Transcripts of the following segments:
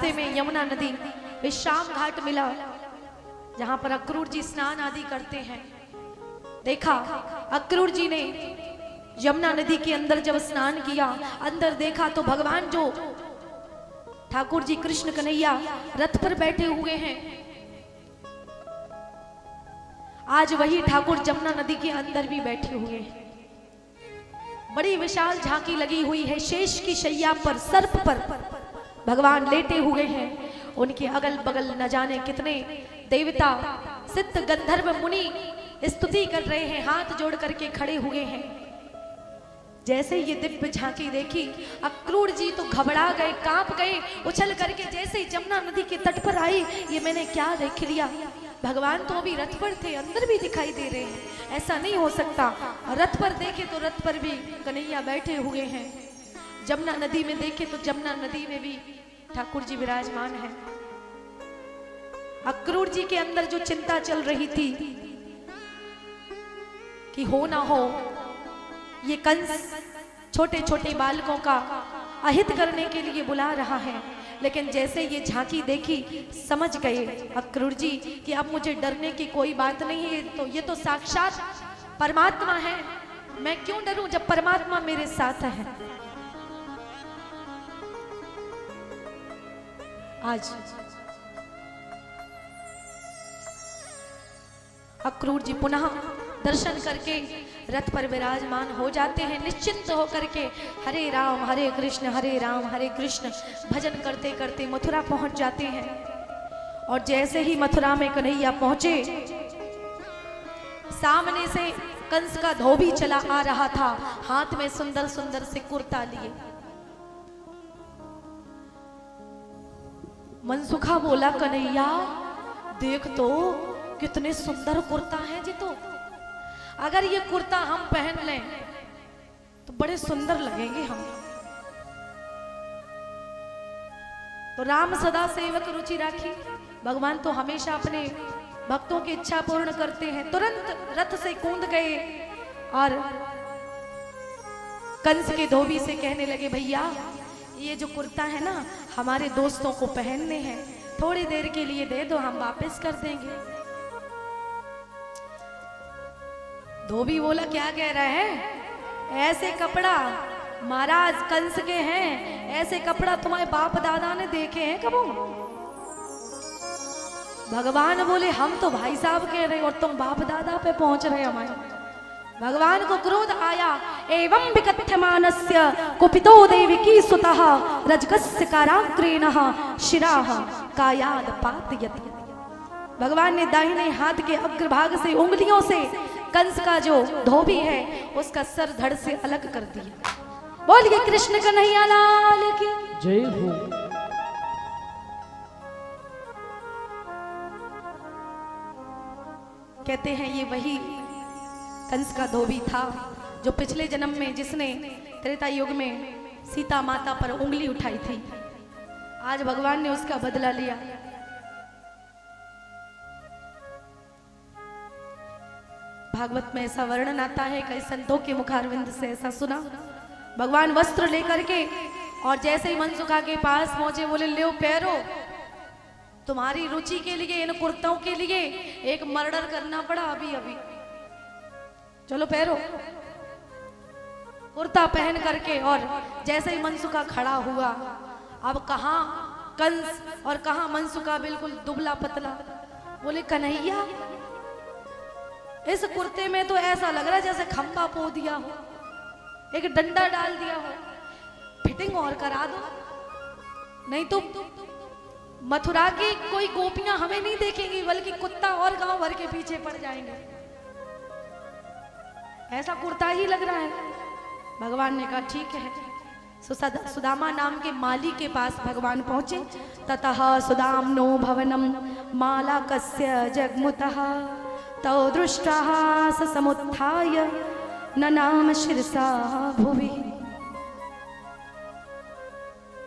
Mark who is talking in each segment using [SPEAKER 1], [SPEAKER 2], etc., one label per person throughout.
[SPEAKER 1] रास्ते में यमुना नदी विश्राम घाट मिला, जहां पर अक्रूर जी स्नान आदि करते हैं। देखा अक्रूर जी ने यमुना नदी के अंदर जब स्नान किया, अंदर देखा तो भगवान जो ठाकुर जी कृष्ण कन्हैया रथ पर बैठे हुए हैं, आज वही ठाकुर यमुना नदी के अंदर भी बैठे हुए हैं। बड़ी विशाल झांकी लगी हुई है, शेष की शैया पर सर्प पर भगवान लेटे हुए हैं। उनके अगल बगल न जाने कितने देवता सिद्ध गंधर्व मुनि स्तुति कर रहे हैं, हाथ जोड़ करके खड़े हुए हैं। जैसे ये दिव्य झांकी देखी अक्रूर जी तो घबरा गए, कांप गए, उछल करके जैसे ही यमुना नदी के तट पर आई, ये मैंने क्या देख लिया। भगवान तो अभी रथ पर थे, अंदर भी दिखाई दे रहे हैं, ऐसा नहीं हो सकता। रथ पर देखे तो रथ पर भी कन्हैया बैठे हुए हैं, यमुना नदी में देखे तो यमुना नदी में भी ठाकुर जी विराजमान है। अक्रूर जी के अंदर जो चिंता चल रही थी कि हो ना हो ये कंस छोटे छोटे बालकों का अहित करने के लिए बुला रहा है, लेकिन जैसे ये झांकी देखी समझ गए अक्रूर जी कि अब मुझे डरने की कोई बात नहीं है, तो ये तो साक्षात परमात्मा है, मैं क्यों डरूं जब परमात्मा मेरे साथ है। आज अक्रूर जी पुनः दर्शन करके रथ पर विराजमान हो जाते हैं, निश्चिंत होकर के हरे राम हरे कृष्ण भजन करते करते मथुरा पहुंच जाते हैं। और जैसे ही मथुरा में कन्हैया पहुंचे, सामने से कंस का धोबी चला आ रहा था, हाथ में सुंदर सुंदर से कुर्ता लिए। मनसुखा बोला कन्हैया देख तो कितने सुंदर कुर्ता है जी, तो अगर ये कुर्ता हम पहन लें तो बड़े सुंदर लगेंगे हम। तो राम सदा सेवक रुचि राखी, भगवान तो हमेशा अपने भक्तों की इच्छा पूर्ण करते हैं। तुरंत रथ से कूद गए और कंस के धोबी से कहने लगे भैया ये जो कुर्ता है ना हमारे दोस्तों को पहनने हैं, थोड़ी देर के लिए दे दो, हम वापस कर देंगे। धोबी बोला क्या कह रहा है, ऐसे कपड़ा महाराज कंस के हैं, ऐसे कपड़ा तुम्हारे बाप दादा ने देखे हैं कबो। भगवान बोले हम तो भाई साहब कह रहे और तुम बाप दादा पे पहुंच रहे हमारे। भगवान को क्रोध आया, एवं विकथ्यमानस्य कुपितो देवकी सुतः रजकस्य काराग्रेणः शिराः कायाद पातयति। भगवान ने दाहिने हाथ के अग्रभाग से उंगलियों से कंस का जो धोबी है उसका सर धड़ से अलग कर दिया। बोलिए कृष्ण कन्हैया लाल की
[SPEAKER 2] जय हो।
[SPEAKER 1] कहते हैं ये वही कंस का धोबी था जो पिछले जन्म में जिसने त्रेता युग में सीता माता पर उंगली उठाई थी। आज भगवान ने उसका बदला लिया। भागवत में ऐसा वर्णन आता है, कई संतों के मुखारविंद से ऐसा सुना। भगवान वस्त्र लेकर के और जैसे ही मनसुखा के पास पहुंचे बोले लो पैरो, तुम्हारी रुचि के लिए इन कुर्तों के लिए एक मर्डर करना पड़ा अभी अभी, चलो पैरो। कुर्ता पहन करके और जैसे ही मनसुखा खड़ा हुआ, अब कहां कंस और कहां मनसुखा बिल्कुल दुबला पतला। बोले कन्हैया इस कुर्ते में तो ऐसा लग रहा है जैसे खंबा पो दिया हो, एक डंडा डाल दिया हो, फिटिंग और करा दो, नहीं तो मथुरा की कोई गोपियां हमें नहीं देखेंगी बल्कि कुत्ता और गांव भर के पीछे पड़ जाएंगे, ऐसा कुर्ता ही लग रहा है। भगवान ने कहा ठीक है। सुदामा नाम के माली के पास भगवान पहुंचे। ततः सुदाम्नो भवनम माला कस्य जगमुतः तौ दृष्टा स समुत्थाय ननाम शिरसा भुवि।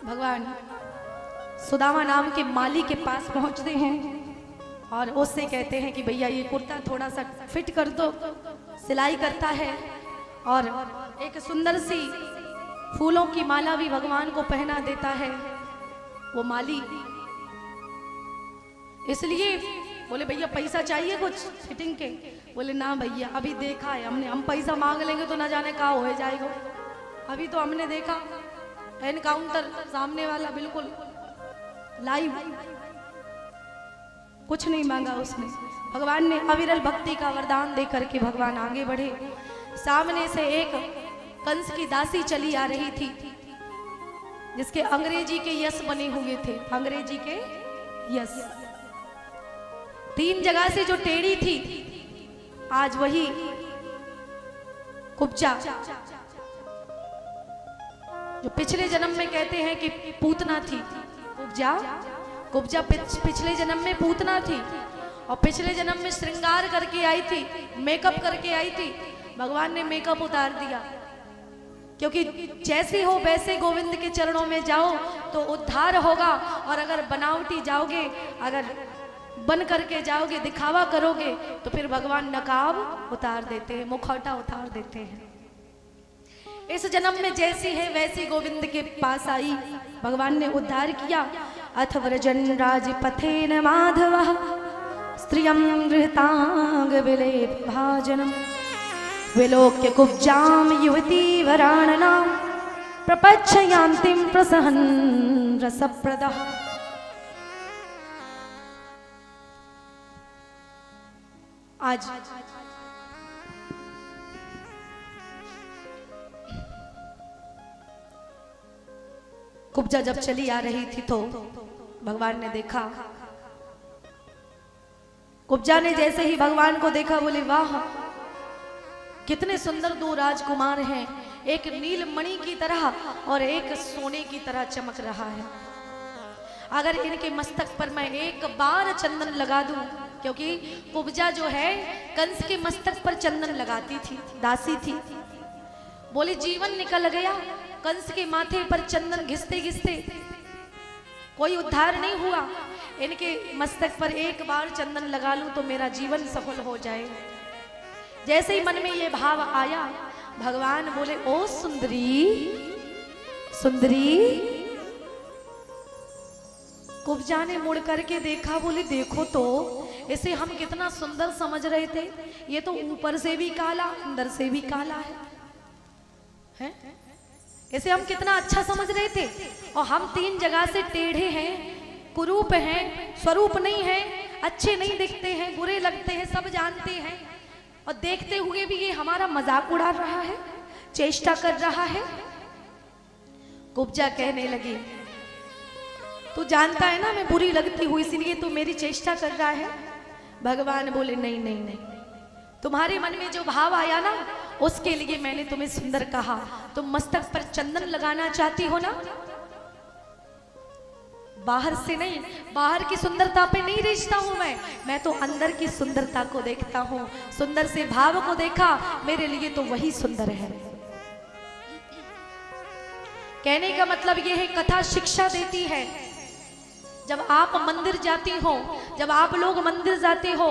[SPEAKER 1] भगवान सुदामा नाम के माली के पास पहुंचते हैं और उससे कहते हैं कि भैया ये कुर्ता थोड़ा सा फिट कर दो। सिलाई करता है और एक सुंदर सी फूलों की माला भी भगवान को पहना देता है। वो माली इसलिए बोले भैया पैसा चाहिए कुछ फिटिंग के, बोले ना भैया अभी देखा है हमने, हम पैसा मांग लेंगे तो ना जाने कहाँ हो जाएगा। अभी तो हमने देखा एनकाउंटर सामने वाला बिल्कुल लाइव, कुछ नहीं मांगा उसने। भगवान ने अविरल भक्ति का वरदान दे करके भगवान आगे बढ़े। सामने से एक कंस की दासी चली आ रही थी जिसके अंग्रेजी के यस बने हुए थे, अंग्रेजी के यस। 3 जगह से जो टेढ़ी थी आज वही कुब्जा, जो पिछले जन्म में कहते हैं कि पूतना थी। कुब्जा पिछले जन्म में पूतना थी और पिछले जन्म में श्रृंगार करके आई थी, मेकअप करके आई थी। भगवान ने मेकअप उतार दिया, क्योंकि जैसे हो वैसे गोविंद के चरणों में जाओ तो उद्धार होगा। और अगर बनावटी जाओगे, अगर बन करके जाओगे, दिखावा करोगे तो फिर भगवान नकाब उतार देते हैं, मुखौटा उतार देते हैं। इस जन्म में जैसी है वैसी गोविंद के पास आई, भगवान ने उद्धार किया। अथ व्रजन राजपथेन माधवः स्त्रियं गृहतांग विलेप भाजनम विलोक्य कुब्जाम युवती वराननां प्रपच्छयान्तिं प्रसहन् रसप्रदः। आज कुब्जा जब चली आ रही थी तो भगवान ने देखा, कुब्जा ने जैसे ही भगवान को देखा बोले वाह कितने सुंदर 2 राजकुमार हैं, एक नीलमणि की तरह और एक सोने की तरह चमक रहा है। अगर इनके मस्तक पर मैं एक बार चंदन लगा दूं, क्योंकि कुब्जा जो है कंस के मस्तक पर चंदन लगाती थी, दासी थी। बोले जीवन निकल गया, कंस के माथे पर चंदन घिसते घिसते कोई उद्धार नहीं हुआ। इनके मस्तक पर एक बार चंदन लगा लूं तो मेरा जीवन सफल हो जाए। जैसे ही मन में ये भाव आया, भगवान बोले ओ सुंदरी सुंदरी। कुब्जा ने मुड़ करके देखा, बोले देखो तो इसे हम कितना सुंदर समझ रहे थे, ये तो ऊपर से भी काला अंदर से भी काला है? इसे हम कितना अच्छा समझ रहे थे और हम 3 जगह से टेढ़े हैं, कुरूप हैं, स्वरूप नहीं है, अच्छे नहीं दिखते हैं, बुरे लगते हैं, सब जानते हैं। और देखते हुए भी ये हमारा मजाक उड़ा रहा है, चेष्टा कर रहा है। कुब्जा कहने लगी तू जानता है ना मैं बुरी लगती हूँ, इसलिए तू मेरी चेष्टा कर रहा है। भगवान बोले नहीं नहीं नहीं, तुम्हारे मन में जो भाव आया ना उसके लिए मैंने तुम्हें सुंदर कहा। तुम मस्तक पर चंदन लगाना चाहती हो ना, बाहर से नहीं, बाहर की सुंदरता पे नहीं रिझता हूं मैं तो अंदर की सुंदरता को देखता हूं। सुंदर से भाव को देखा, मेरे लिए तो वही सुंदर है। कहने का मतलब यह है, कथा शिक्षा देती है। जब आप मंदिर जाती हो, जब आप लोग मंदिर जाते हो,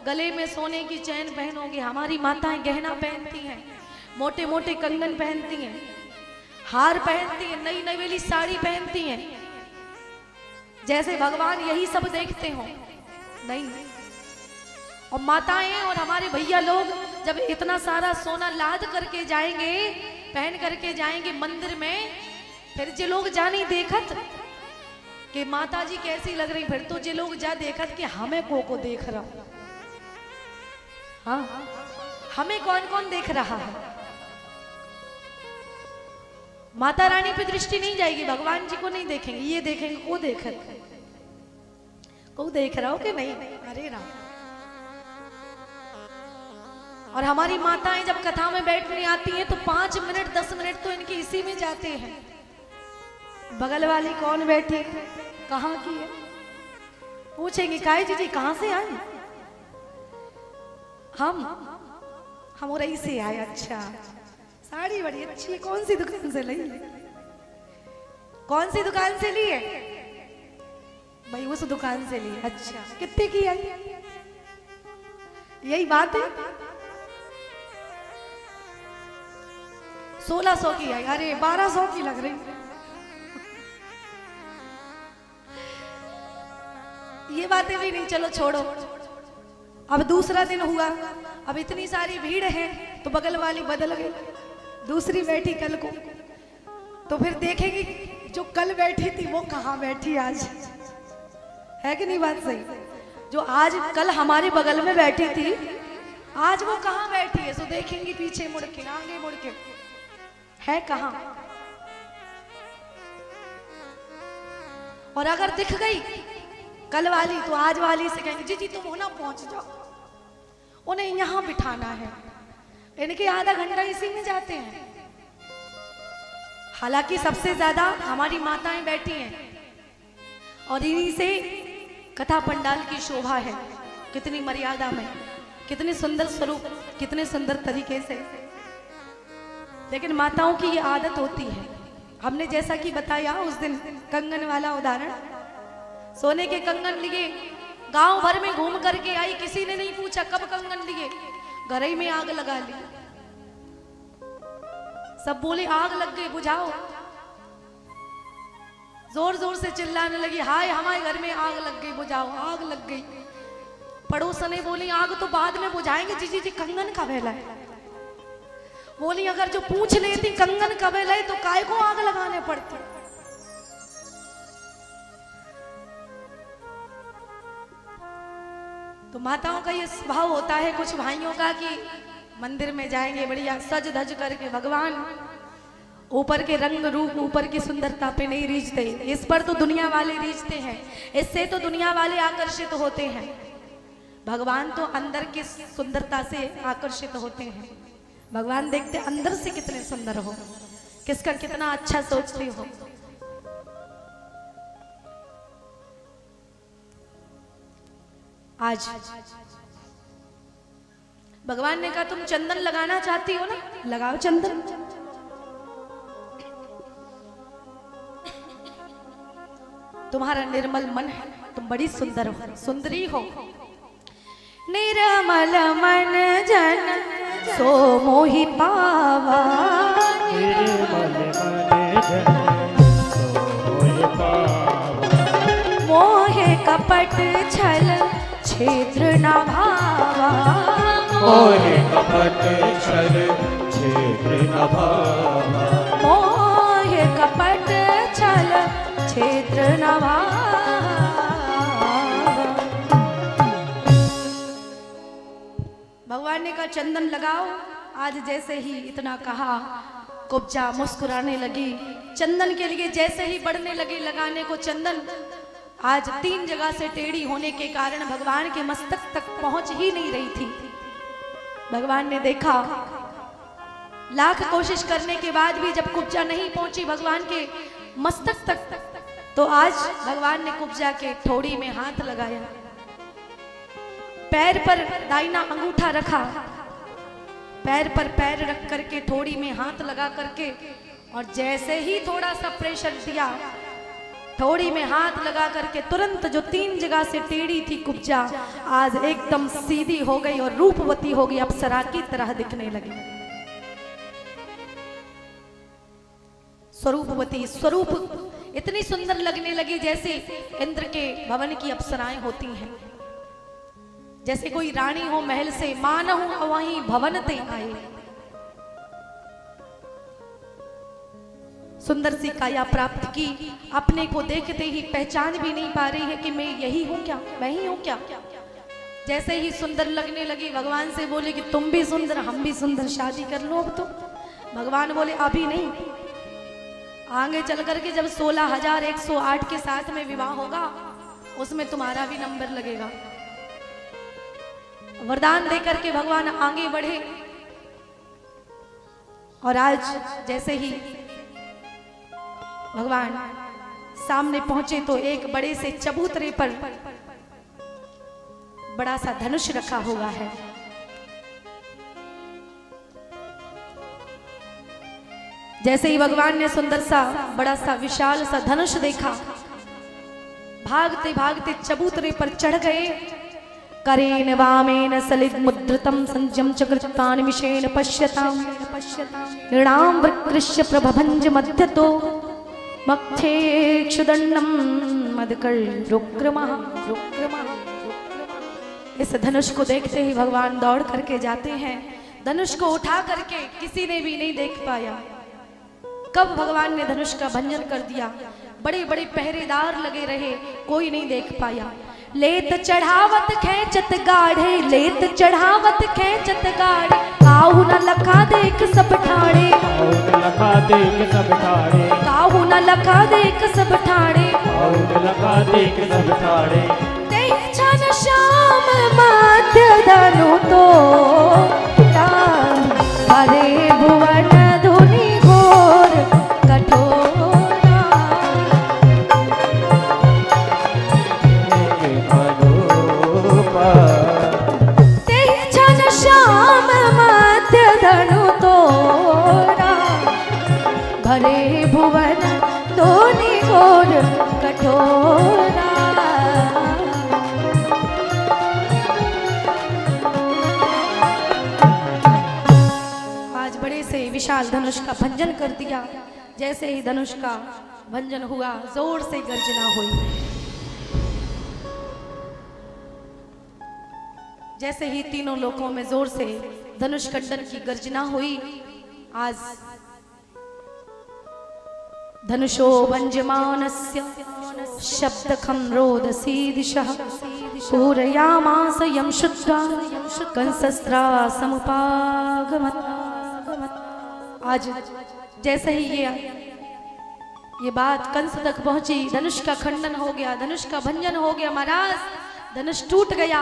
[SPEAKER 1] गले में सोने की चैन पहनोगे। हमारी माताएं गहना पहनती हैं, मोटे मोटे कंगन पहनती हैं, हार पहनती हैं, नई नवेली साड़ी पहनती हैं, जैसे भगवान यही सब देखते हो। नहीं, और माताएं और हमारे भैया लोग जब इतना सारा सोना लाद करके जाएंगे, पहन करके जाएंगे मंदिर में, फिर जो लोग जा नहीं देखत कि माता जी कैसी लग रही, फिर तो जो लोग जा देखत कि हमें को देख रहा। हाँ, हमें कौन कौन देख रहा है? माता रानी पे दृष्टि नहीं जाएगी, भगवान जी को नहीं देखेंगे, ये देखेंगे को देख रहा हो कि नहीं। अरे राम। और हमारी माताएं जब कथा में बैठने आती हैं तो 5 मिनट 10 मिनट तो इनके इसी में जाते हैं। बगल वाली कौन बैठी, कहाँ की है, पूछेंगे काय जी कहाँ से आई? हम उरई से आए। अच्छा, साड़ी बड़ी अच्छी है, कौन सी दुकान से ली? कौन सी दुकान से ली है भाई? उस दुकान से ली। अच्छा, कितने की आई? यही बात है, 1600 की आई। अरे 1200 की लग रही। ये बातें भी नहीं, चलो छोड़ो। अब दूसरा दिन हुआ, अब इतनी सारी भीड़ है तो बगल वाली बदल गई, दूसरी बैठी कल को, तो फिर देखेंगे जो कल बैठी थी वो कहाँ बैठी आज, है कि नहीं बात सही? जो आज कल हमारे बगल में बैठी थी आज वो कहाँ बैठी है, सो देखेंगे पीछे मुड़ के, आगे मुड़ के, है कहाँ। और अगर दिख गई कल वाली तो आज वाली से कहेंगे जी जी तुम होना पहुंच जाओ, उन्हें यहां बिठाना है, इनके आधा घंटा इसी में जाते हैं। हालांकि सबसे ज्यादा हमारी माताएं बैठी हैं और इन्हीं से कथा पंडाल की शोभा है। कितनी मर्यादा में, कितने सुंदर स्वरूप, कितने सुंदर तरीके से, लेकिन माताओं की ये आदत होती है। हमने जैसा कि बताया उस दिन कंगन वाला उदाहरण, सोने के कंगन लिए, गांव भर में घूम करके आई, किसी ने नहीं पूछा कब कंगन लिए, घर ही में आग लगा ली। सब बोले आग लग गई बुझाओ, जोर जोर से चिल्लाने लगी, हाय हमारे घर में आग लग गई बुझाओ, आग लग गई। पड़ोसने बोली आग तो बाद में बुझाएंगे, जी जी जी कंगन कब है? बोली अगर जो पूछ लेती कंगन कब है तो काय को आग लगाने पड़ती। तो माताओं का ये स्वभाव होता है कुछ भाइयों का कि मंदिर में जाएंगे बढ़िया सज धज करके, भगवान ऊपर के रंग रूप, ऊपर की सुंदरता पे नहीं रीझते, इस पर तो दुनिया वाले रीझते हैं, इससे तो दुनिया वाले आकर्षित होते हैं। भगवान तो अंदर की सुंदरता से आकर्षित होते हैं। भगवान देखते अंदर से कितने सुंदर हो, किसका कितना अच्छा सोचते हो। आज भगवान ने कहा तुम चंदन लगाना चाहती हो ना, लगाओ चंदन। तुम्हारा निर्मल मन है, तुम बड़ी सुंदर हो, सुंदरी हो। निर्मल मन जन सो मोहि पावा,
[SPEAKER 2] निर्मल मन जन सो मोहि पावा,
[SPEAKER 1] मोहे कपट छल छेद्र न भावा,
[SPEAKER 2] मोहे कपट छल छेद्र न भावा,
[SPEAKER 1] मोहे कपट छल छेद्र न भावा। भगवान ने कहा चंदन लगाओ। आज जैसे ही इतना कहा कुब्जा मुस्कुराने लगी, चंदन के लिए जैसे ही बढ़ने लगे लगाने को चंदन, आज 3 जगह से टेढ़ी होने के कारण भगवान के मस्तक तक पहुंच ही नहीं रही थी। भगवान ने देखा, लाख कोशिश करने के बाद भी जब कुब्जा नहीं पहुंची भगवान के मस्तक तक, तो आज भगवान ने कुब्जा के ठोड़ी में हाथ लगाया, पैर पर दाहिना अंगूठा रखा, पैर पर पैर रख करके ठोड़ी में हाथ लगा करके, और जैसे ही थोड़ा सा प्रेशर दिया, ठोड़ी में हाथ लगा करके तुरंत जो 3 जगह से टेढ़ी थी कुब्जा आज एकदम सीधी हो गई और रूपवती हो गई, अप्सरा की तरह दिखने लगी। स्वरूपवती, स्वरूप इतनी सुंदर लगने लगी जैसे इंद्र के भवन की अप्सराएं होती हैं। जैसे कोई रानी हो महल से, मानहु वहीं भवन ते आए। सुंदर सी काया प्राप्त की, अपने को देखते ही पहचान भी नहीं पा रही है कि मैं यही हूं क्या, मैं ही हूं क्या। जैसे ही सुंदर लगने लगी भगवान से बोले कि तुम भी सुंदर हम भी सुंदर, शादी कर लो अब तो। भगवान बोले अभी नहीं, आगे चल करके जब 16,108 के साथ में विवाह होगा उसमें तुम्हारा भी नंबर लगेगा। वरदान देकर के भगवान आगे बढ़े और आज जैसे ही भगवान सामने पहुंचे तो एक बड़े से चबूतरे पर बड़ा सा धनुष रखा हुआ है। जैसे ही भगवान ने सुंदर सा बड़ा सा विशाल सा धनुष देखा, भागते भागते चबूतरे पर चढ़ गए। करेण वामेन सलित मुद्रितम संजम चक्रतान विषेण पश्यताम, नृणाम वृकृष्य प्रभभंज मध्यतो मक्षे क्षुदंडम मदकर रुक्रमः रुक्रमः। इस धनुष को देखते ही भगवान दौड़ करके जाते हैं। धनुष को उठा करके किसी ने भी नहीं देख पाया कब भगवान ने धनुष का भंजन कर दिया। बड़े बड़े पहरेदार लगे रहे, कोई नहीं देख पाया। लेत चढ़ावत खेचत गाढ़े, लेत चढ़ावत खेचत गाढ़े, काहू न लखा देख सब ठाणे,
[SPEAKER 2] काहू न लखा देख सब ठाणे,
[SPEAKER 1] काहू न लखा देख सब ठाणे,
[SPEAKER 2] काहू न लखा देख सब ठाणे।
[SPEAKER 1] तेहि छन श्याम माध्य धनु तो हरे भुवन धुनि घोर कठोरा। तेहि छन श्याम माध्य धनु तोरा, भरे भुवन धुनि घोर कठोरा। विशाल धनुष का भंजन कर दिया। जैसे ही धनुष का भंजन हुआ जोर से गर्जना हुई। जैसे ही तीनों लोकों में जोर से धनुष खंडन की गर्जना हुई। आज धनुषो भंजमानस्य शब्दखं रोदसी दिशः, पूरयामास यं शुद्ध्वा कंसस्त्रा समुपागमत्। आज जैसे ही ये बात कंस तक पहुंची, धनुष का खंडन हो गया, धनुष का भंजन हो गया। महाराज धनुष टूट गया।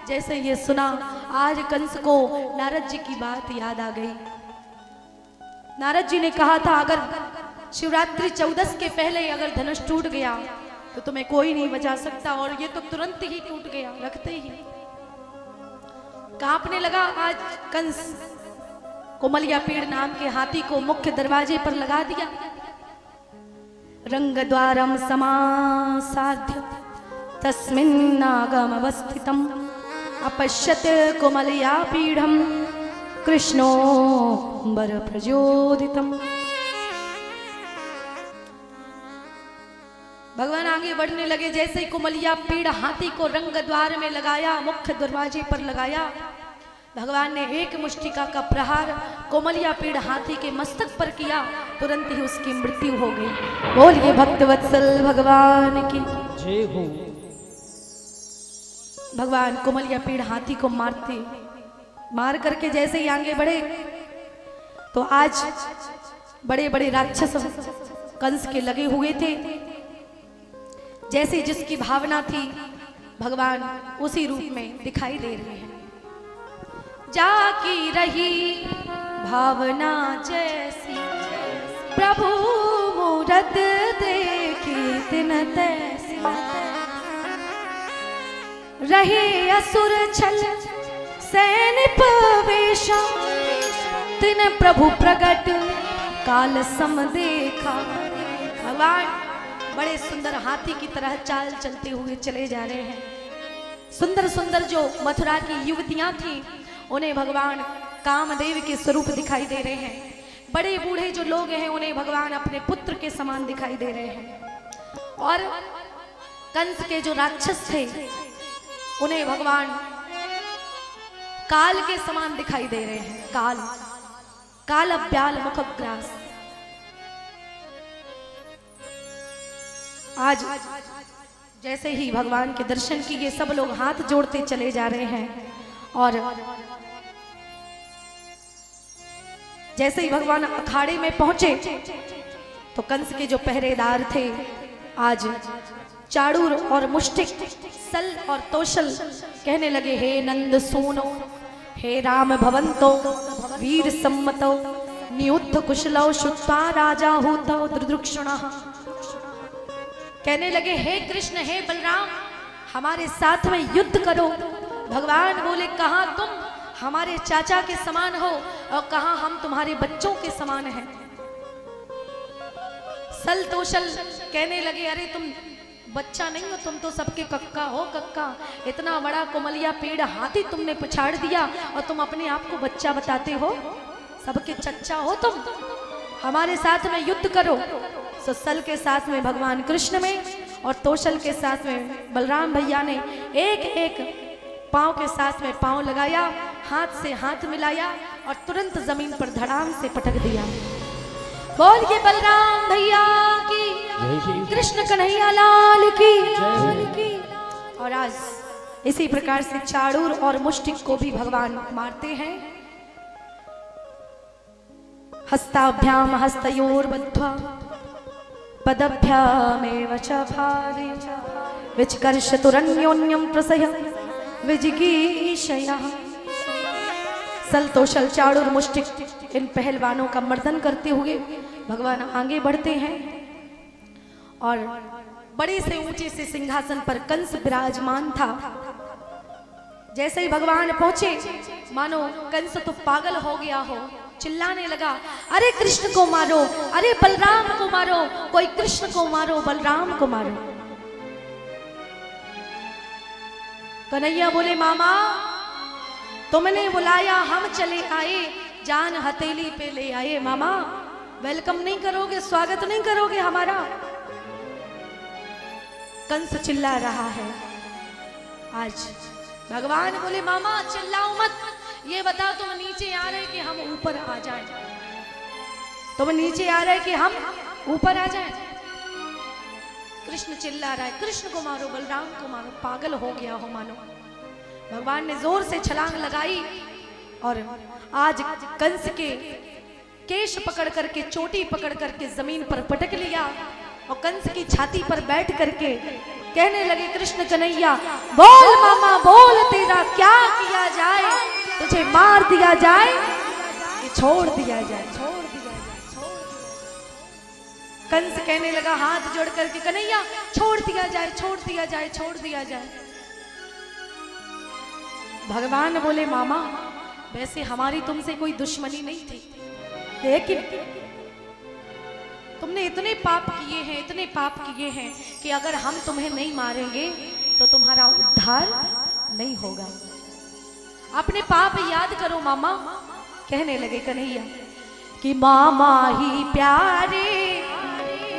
[SPEAKER 1] जैसे ये सुना आज कंस को नारद जी की बात याद आ गई। नारद जी ने कहा था अगर शिवरात्रि 14 के पहले अगर धनुष टूट गया तो तुम्हें कोई नहीं बचा सकता, और ये तो तुरंत ही टूट गया, रखते ही कांपने लगा। आज कंस कोमलिया पेड़ नाम के हाथी को मुख्य दरवाजे पर लगा दिया। रंग द्वारम समासाध्य तस्मिन्नागम अवस्थितम, अपश्यत कोमलिया पीढ़म कृष्णो बर प्रचोदितम। भगवान आगे बढ़ने लगे। जैसे ही कोमलिया पेड़ हाथी को रंग द्वार में लगाया, मुख्य दरवाजे पर लगाया, भगवान ने एक मुष्टिका का प्रहार कोमलिया पेड़ हाथी के मस्तक पर किया। तुरंत ही उसकी मृत्यु हो गई। बोलिए भक्त वत्सल भगवान की
[SPEAKER 2] जय हो।
[SPEAKER 1] भगवान कोमलिया पेड़ हाथी को मार करके जैसे ही आगे बढ़े तो आज बड़े बड़े राक्षस कंस के लगे हुए थे। जैसे जिसकी भावना थी भगवान उसी रूप में दिखाई दे रहे हैं। जाकी रही भावना जैसी, प्रभु मूरत देखी तिन तैसी। रहे असुर छल सैनिक वेशा, तिन प्रभु प्रगट काल सम देखा। भगवान बड़े सुंदर हाथी की तरह चाल चलते हुए चले जा रहे हैं। सुंदर सुंदर जो मथुरा की युवतियां थी उन्हें भगवान कामदेव के स्वरूप दिखाई दे रहे हैं। बड़े बूढ़े जो लोग हैं उन्हें भगवान अपने पुत्र के समान दिखाई दे रहे हैं। और कंस के जो राक्षस थे उन्हें भगवान काल के समान दिखाई दे रहे हैं। काल काल अब्याल मुखग्रास। आज जैसे ही भगवान के दर्शन किए सब लोग हाथ जोड़ते चले जा रहे हैं। और जैसे ही भगवान अखाड़े में पहुंचे तो कंस के जो पहरेदार थे आज चाड़ूर और मुष्टिक, सल और तोशल कहने लगे, हे नंद सोनो, हे राम भवंतो, वीर सम्मतो, नियुद्ध कुशलो शुत्वा राजा होतो दुर्दृक्षुणः। कहने लगे हे कृष्ण, हे बलराम, हमारे साथ में युद्ध करो। भगवान बोले कहाँ तुम हमारे चाचा के समान हो और कहाँ हम तुम्हारे बच्चों के समान हैं। सल तोशल कहने लगे अरे तुम बच्चा नहीं हो, तुम तो सबके कक्का हो कक्का। इतना बड़ा कोमलिया पेड़ हाथी तुमने पछाड़ दिया और तुम अपने आप को बच्चा बताते हो, सबके चच्चा हो तुम, हमारे साथ में युद्ध करो। सो सल के साथ में भगवान कृष्ण में और तोशल के साथ में बलराम भैया ने एक एक पांव के साथ में पांव लगाया, हाथ से हाथ मिलाया और तुरंत जमीन पर धड़ाम से पटक दिया। बोलिए बलराम भैया की,
[SPEAKER 2] जय श्री
[SPEAKER 1] कृष्ण कन्हैया लाल की। और आज इसी प्रकार से चाड़ूर और मुष्टिक को भी भगवान मारते हैं। हस्ताभ्याम हस्तयोर बद्ध्वा पदभ्यामेव च भारे विचकर्षतुरन्योन्यं प्रसह्य विजिगीषया। सल तोशल चाड़ूर मुष्टिक इन पहलवानों का मर्दन करते हुए भगवान आगे बढ़ते हैं और बड़े से ऊंचे से सिंहासन पर कंस विराजमान था। जैसे ही भगवान पहुंचे मानो कंस तो पागल हो गया हो, चिल्लाने लगा, अरे कृष्ण को मारो, अरे बलराम को मारो, कोई कृष्ण को मारो, बलराम को मारो। कन्हैया बोले, मामा तुमने बुलाया, हम चले आए, जान हथेली पे ले आए। मामा वेलकम नहीं करोगे, स्वागत नहीं करोगे हमारा? कंस चिल्ला रहा है। आज भगवान बोले, मामा चिल्लाओ मत, ये बता तुम नीचे आ रहे कि हम ऊपर आ जाएं? तुम नीचे आ रहे कि हम ऊपर आ जाएं? कृष्ण चिल्ला रहा है, कृष्ण को मारो, बलराम को मारो, पागल हो गया हो मानो। भगवान ने जोर से छलांग लगाई और आज कंस के केश पकड़ करके, चोटी पकड़ करके जमीन पर पटक लिया और कंस की छाती पर बैठ करके कहने लगे, कृष्ण कन्हैया बोल मामा बोल, तेरा क्या किया जाए? तुझे मार दिया जाए कि छोड़ दिया जाए? छोड़ दिया जाए। कंस कहने लगा हाथ जोड़ करके, कन्हैया छोड़ दिया जाए, छोड़ दिया जाए, छोड़ दिया जाए। भगवान बोले, मामा वैसे हमारी तुमसे कोई दुश्मनी नहीं थी, लेकिन तुमने इतने पाप किए हैं, इतने पाप किए हैं कि अगर हम तुम्हें नहीं मारेंगे तो तुम्हारा उद्धार नहीं होगा। अपने पाप याद करो मामा। कहने लगे कन्हैया कि मामा ही प्यारे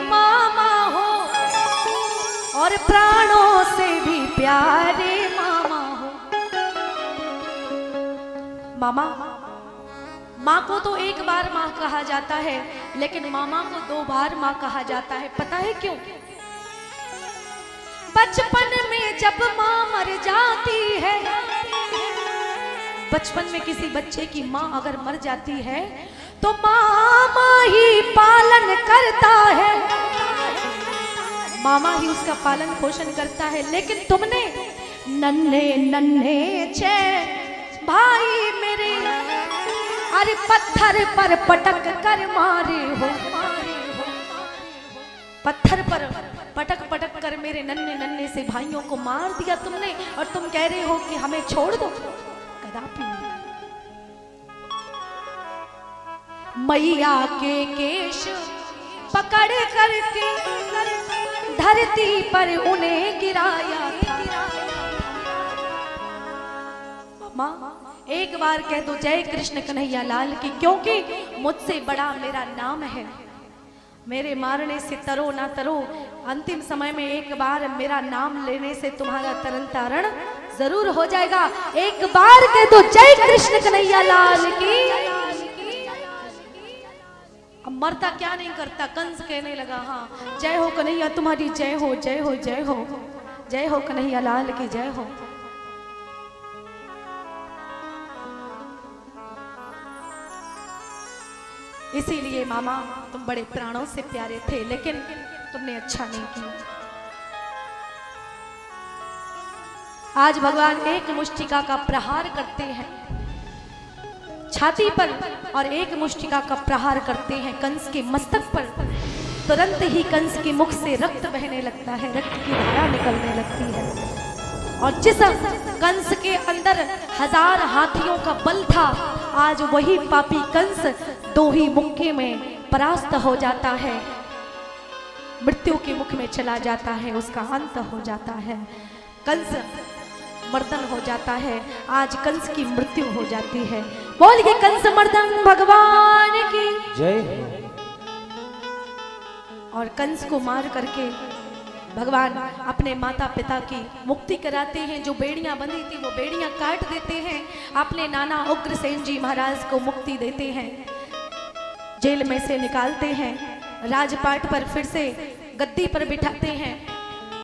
[SPEAKER 1] मामा हो और प्राणों से भी प्यारे मामा हो। मामा, माँ को तो एक बार माँ कहा जाता है, लेकिन मामा को 2 बार माँ कहा जाता है। पता है क्यों? बचपन में जब माँ मर जाती है, बचपन में किसी बच्चे की माँ अगर मर जाती है तो मामा ही पालन करता है, मामा ही उसका पालन पोषण करता है। लेकिन तुमने नन्हे नन्हे छह भाई मेरे, अरे पत्थर पर पटक कर मारे हो, पत्थर पर पटक पटक कर मेरे नन्हे नन्हे से भाइयों को मार दिया तुमने, और तुम कह रहे हो कि हमें छोड़ दो? कदापि नहीं। मैया के केश पकड़ करके धरती पर उन्हें गिराया था। मामा एक बार कह दो जय कृष्ण कन्हैया लाल की, क्योंकि मुझसे बड़ा मेरा नाम है। मेरे मारने से तरो ना तरो, अंतिम समय में एक बार मेरा नाम लेने से तुम्हारा तरन तारण जरूर हो जाएगा। एक बार कह दो जय कृष्ण कन्हैया लाल की। अब मरता क्या नहीं करता। कंस कहने लगा हाँ जय हो कन्हैया तुम्हारी, जय हो जय हो जय हो, जय हो कन्हैया लाल की जय हो। इसीलिए मामा तुम बड़े प्राणों से प्यारे थे, लेकिन तुमने अच्छा नहीं किया। आज भगवान एक मुष्टिका का प्रहार करते हैं छाती पर, और एक मुष्टिका का प्रहार करते हैं कंस के मस्तक पर। तुरंत ही कंस के मुख से रक्त बहने लगता है, रक्त की धारा निकलने लगती है। और जिस कंस के अंदर 1000 हाथियों का बल था, आज वही पापी कंस 2 ही मुक्के में परास्त हो जाता है, मृत्यु के मुख में चला जाता है, उसका अंत हो जाता है। कंस मर्दन हो जाता है। आज कंस की मृत्यु हो जाती है। बोलिए कंस मर्दन भगवान की
[SPEAKER 2] जय।
[SPEAKER 1] और कंस को मार करके भगवान अपने माता पिता की मुक्ति कराते हैं। जो बेड़ियां बंधी थी वो बेड़ियां काट देते हैं। अपने नाना उग्रसेन जी महाराज को मुक्ति देते हैं, जेल में से निकालते हैं, राजपाट पर फिर से गद्दी पर बिठाते हैं।